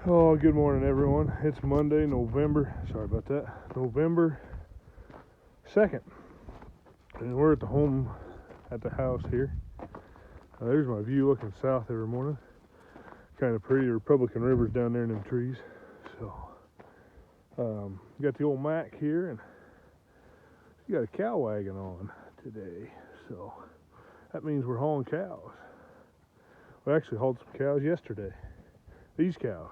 Oh, good morning, everyone. It's Monday, November 2nd. And we're at the house here. There's my view looking south every morning. Kind of pretty. Republican River's down there in them trees. So, got the old Mac here, and we got a cow wagon on today. So, that means we're hauling cows. We actually hauled some cows yesterday. These cows.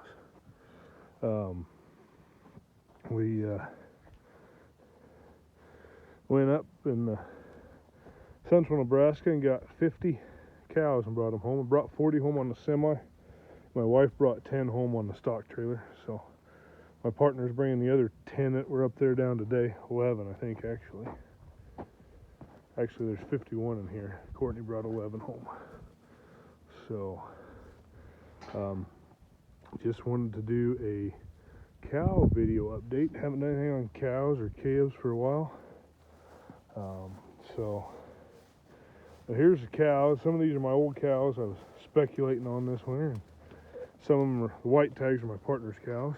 We went up in central Nebraska and got 50 cows and brought them home. I brought 40 home on the semi. My wife brought 10 home on the stock trailer. So my partner's bringing the other 10 that were up there down today. 11, I think, actually. Actually, there's 51 in here. Courtney brought 11 home. So, just wanted to do a cow video update. Haven't done anything on cows or calves for a while. But here's the cows. Some of these are my old cows I was speculating on this winter. And some of them are the white tags are my partner's cows.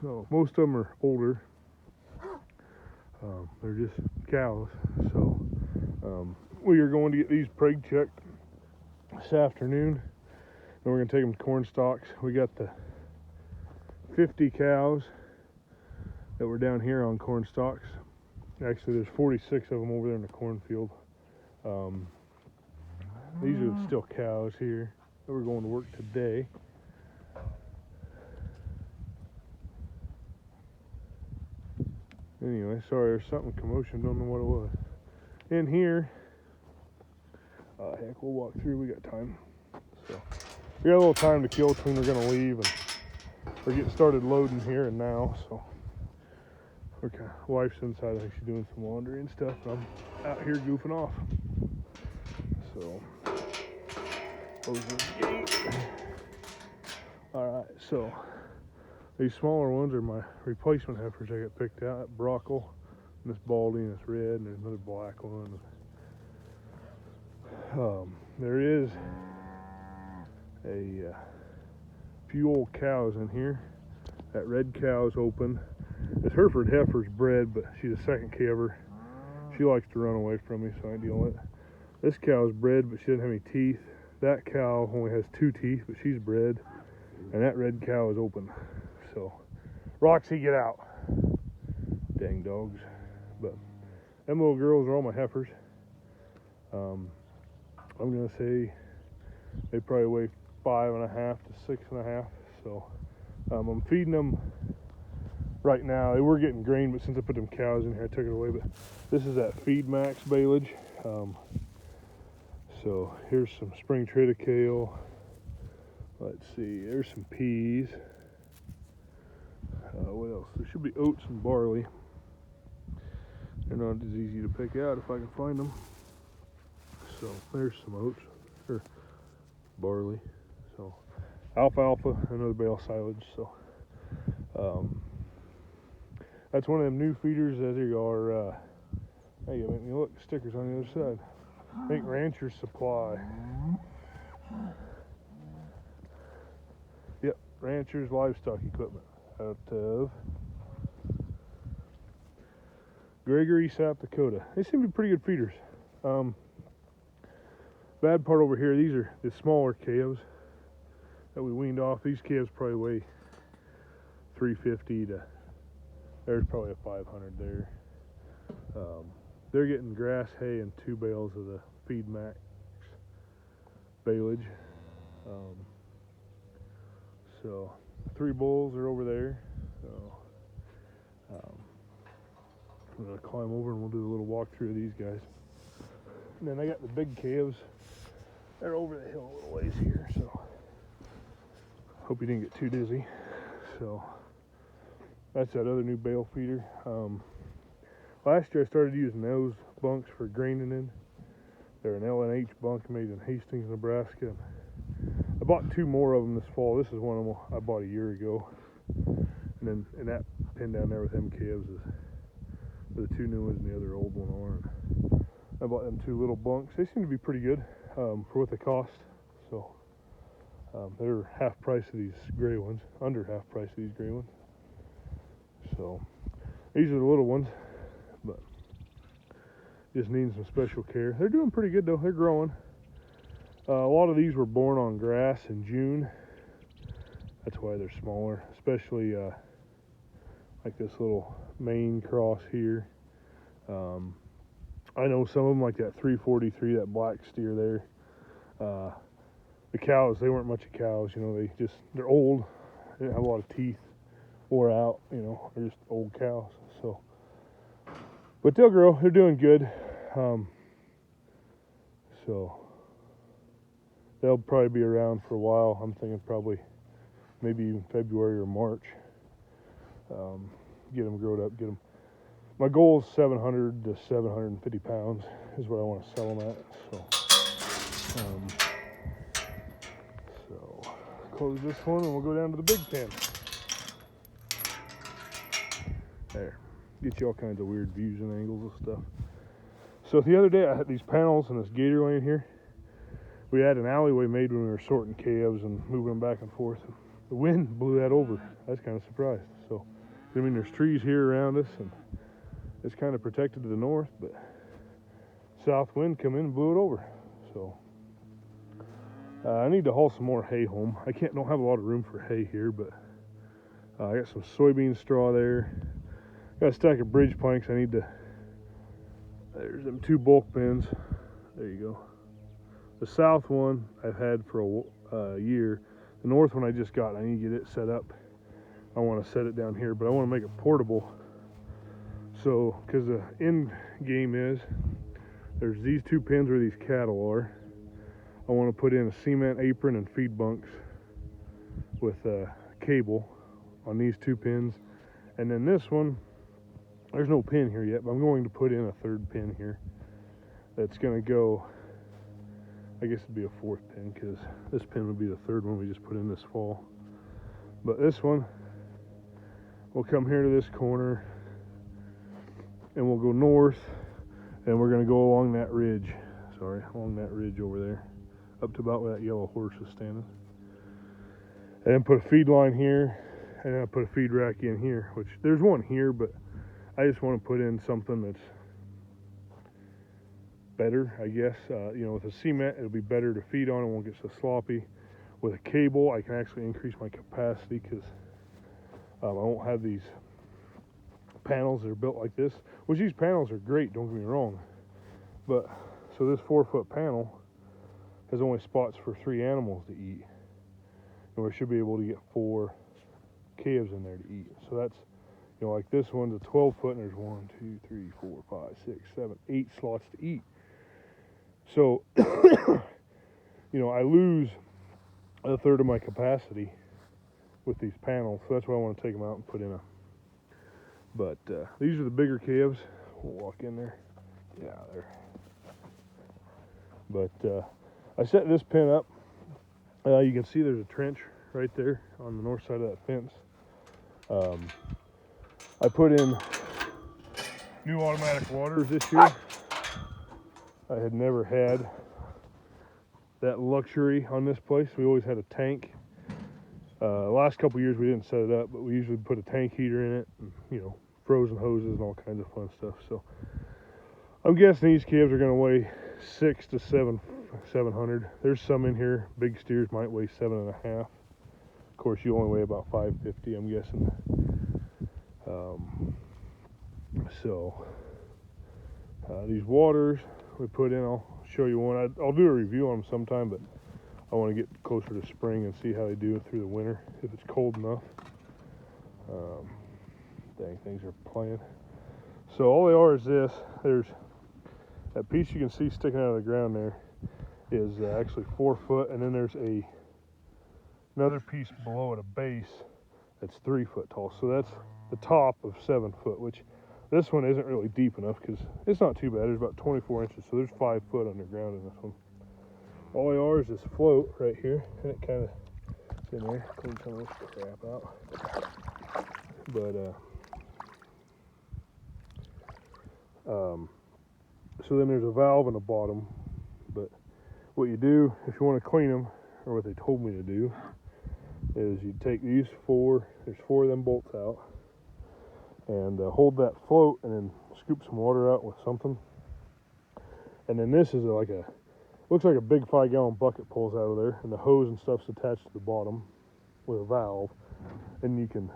So most of them are older. They're just cows. So we are going to get these Preg checked this afternoon. Then we're going to take them to corn stalks. We got the 50 cows that were down here on corn stalks. Actually, there's 46 of them over there in the cornfield. These are still cows here that we're going to work today. Anyway, sorry, there's something commotion, don't know what it was. In here, heck, we'll walk through, we got time. So, we got a little time to kill between we're gonna leave and we're getting started loading here and now, so. Wife's inside, I think she's doing some laundry and stuff, and I'm out here goofing off. So, close the gate. Alright, so, these smaller ones are my replacement heifers I got picked out. That Brockle, and this Baldy, and this red, and there's another black one. There is a few old cows in here. That red cow's open. This Hereford heifer's bred, but she's a second calver. She likes to run away from me, so I deal with it. This cow's bred, but she doesn't have any teeth. That cow only has 2 teeth, but she's bred. And that red cow is open. So, Roxy, get out. Dang dogs. But them little girls are all my heifers. I'm going to say they probably weigh 5.5 to 6.5. So, I'm feeding them right now. They were getting grain, but since I put them cows in here, I took it away. But this is that Feed Max baleage. So here's some spring triticale. Let's see, there's some peas. What else? There should be oats and barley. They're not as easy to pick out if I can find them. So there's some oats or barley. So alfalfa, another bale silage. So that's one of them new feeders that are, hey, you make me look, stickers on the other side. I think Rancher's Supply. Yep, Rancher's Livestock Equipment out of Gregory, South Dakota. They seem to be pretty good feeders. Bad part over here, these are the smaller calves that we weaned off. These calves probably weigh 350 to, there's probably a 500 there. They're getting grass, hay, and 2 bales of the Feed Max baleage. So 3 bulls are over there. So I'm gonna climb over and we'll do a little walkthrough of these guys. And then I got the big calves. They're over the hill a little ways here. So hope you didn't get too dizzy. So that's that other new bale feeder. Last year I started using those bunks for graining in. They're an LNH bunk made in Hastings, Nebraska. I bought 2 more of them this fall. This is one of them I bought a year ago. And that pin down there with them calves is where the 2 new ones and the other old one are. I bought them 2 little bunks. They seem to be pretty good for what they cost. So They're half price of these gray ones, under half price of these gray ones. So these are the little ones, but just needing some special care. They're doing pretty good though. They're growing. A lot of these were born on grass in June. That's why they're smaller, especially like this little main cross here. I know some of them, like that 343, that black steer there. The cows, they weren't much of cows, you know. They're old. They didn't have a lot of teeth, wore out, you know. They're just old cows. So, but they'll grow. They're doing good. So they'll probably be around for a while. I'm thinking probably maybe even February or March. Get them growed up. Get them. My goal is 700 to 750 pounds is what I want to sell them at. So close this one and we'll go down to the big pen. There. Get you all kinds of weird views and angles and stuff. So the other day I had these panels in this gator lane here. We had an alleyway made when we were sorting calves and moving them back and forth. The wind blew that over. I was kind of surprised. So, I mean, there's trees here around us and it's kind of protected to the north, but south wind come in and blew it over. So I need to haul some more hay home. Don't have a lot of room for hay here, but I got some soybean straw there. Got a stack of bridge planks. There's them 2 bulk bins. There you go. The south one I've had for a year. The north one I just got. I need to get it set up. I want to set it down here, but I want to make it portable. So, because the end game is, there's these 2 pins where these cattle are. I want to put in a cement apron and feed bunks with a cable on these 2 pins. And then this one, there's no pin here yet, but I'm going to put in a 3rd pin here. That's going to go, I guess it'd be a 4th pin, because this pin would be the 3rd one we just put in this fall. But this one will come here to this corner, and we'll go north, and we're going to go along that ridge. Along that ridge over there, up to about where that yellow horse is standing. And then put a feed line here, and then I put a feed rack in here, which there's one here, but I just want to put in something that's better, I guess. You know, with a cement, it'll be better to feed on. It won't get so sloppy. With a cable, I can actually increase my capacity because I won't have these panels that are built like this, which these panels are great, don't get me wrong. But, so this 4-foot panel has only spots for 3 animals to eat. And we should be able to get 4 calves in there to eat. So that's, you know, like this one's a 12-foot, and there's 1, 2, 3, 4, 5, 6, 7, 8 slots to eat. So, you know, I lose a third of my capacity with these panels. So that's why I want to take them out and put in a. But these are the bigger calves. We'll walk in there. Yeah, there. But I set this pen up. You can see there's a trench right there on the north side of that fence. I put in new automatic waters this year. I had never had that luxury on this place. We always had a tank. The last couple years we didn't set it up, but we usually put a tank heater in it, and, you know, frozen hoses and all kinds of fun stuff. So I'm guessing these calves are going to weigh 600 to 700. There's some in here. Big steers might weigh 7.5. Of course, you only weigh about 550, I'm guessing. These waters we put in, I'll show you one. I'll do a review on them sometime, but I want to get closer to spring and see how they do through the winter, if it's cold enough. Dang, things are playing. So all they are is this. There's that piece you can see sticking out of the ground there is actually 4 foot, and then there's another piece below at a base that's 3 foot tall. So that's the top of 7 foot, which this one isn't really deep enough because it's not too bad. There's about 24 inches, so there's 5 foot underground in this one. All they are is this float right here, and it kind of in there. Clean some of this crap out. But so then there's a valve in the bottom. But what you do if you want to clean them, or what they told me to do, is you take these four, there's four of them bolts out, and hold that float and then scoop some water out with something. And then this is like a, looks like a big 5-gallon bucket pulls out of there, and the hose and stuff's attached to the bottom with a valve, and you can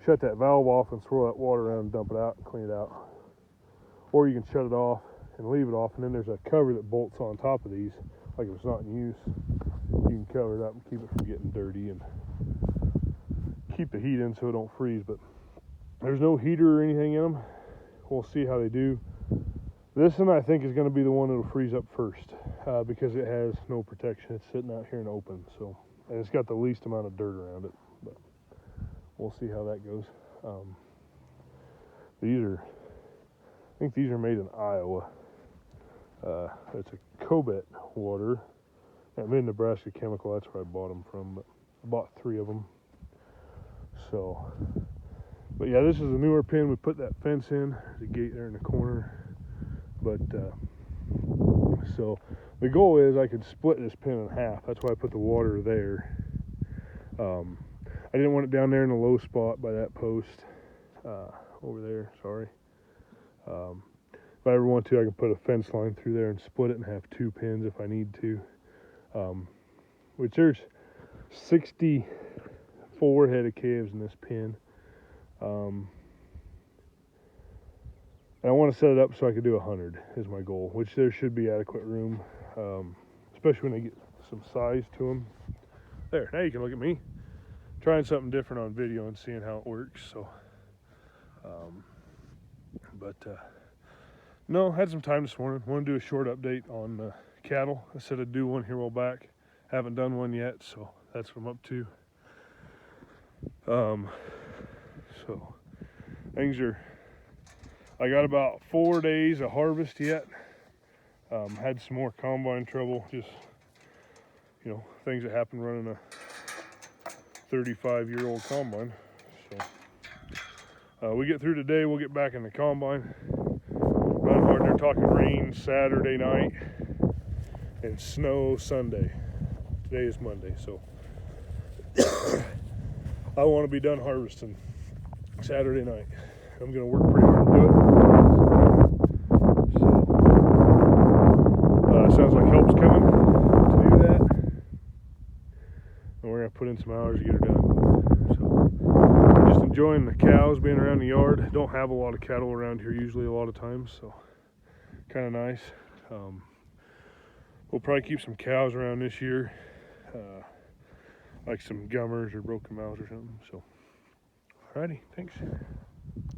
shut that valve off and swirl that water around and dump it out and clean it out. Or you can shut it off and leave it off, and then there's a cover that bolts on top of these, like if it's not in use. You can cover it up and keep it from getting dirty and keep the heat in so it don't freeze. But there's no heater or anything in them. We'll see how they do. This one I think is going to be the one that'll freeze up first, because it has no protection. It's sitting out here in the open, so, and it's got the least amount of dirt around it. But we'll see how that goes. I think these are made in Iowa. It's a Cobet water. Made in Nebraska Chemical. That's where I bought them from. But I bought 3 of them. So, but yeah, this is a newer pin. We put that fence in. There's a gate there in the corner. But so the goal is I could split this pin in half. That's why I put the water there. I didn't want it down there in the low spot by that post over there. Sorry. If I ever want to, I can put a fence line through there and split it and have 2 pins if I need to. Which there's 64 head of calves in this pin. And I want to set it up so I could do 100 is my goal, which there should be adequate room, especially when they get some size to them. There, now you can look at me trying something different on video and seeing how it works. So, no, had some time this morning. Want to do a short update on cattle. I said I'd do one here a while back. Haven't done one yet, so that's what I'm up to. So things are, I got about 4 days of harvest yet. Had some more combine trouble, just, you know, things that happen running a 35-year-old combine. So we get through today, we'll get back in the combine. Running hard. They're talking rain Saturday night and snow Sunday. Today is Monday, so I want to be done harvesting Saturday night. I'm going to work pretty hard to do it. So, sounds like help's coming to do that. And we're going to put in some hours to get her done. So, just enjoying the cows being around the yard. Don't have a lot of cattle around here usually a lot of times, so kind of nice. We'll probably keep some cows around this year, like some gummers or broken mouths or something. So, alrighty, thanks.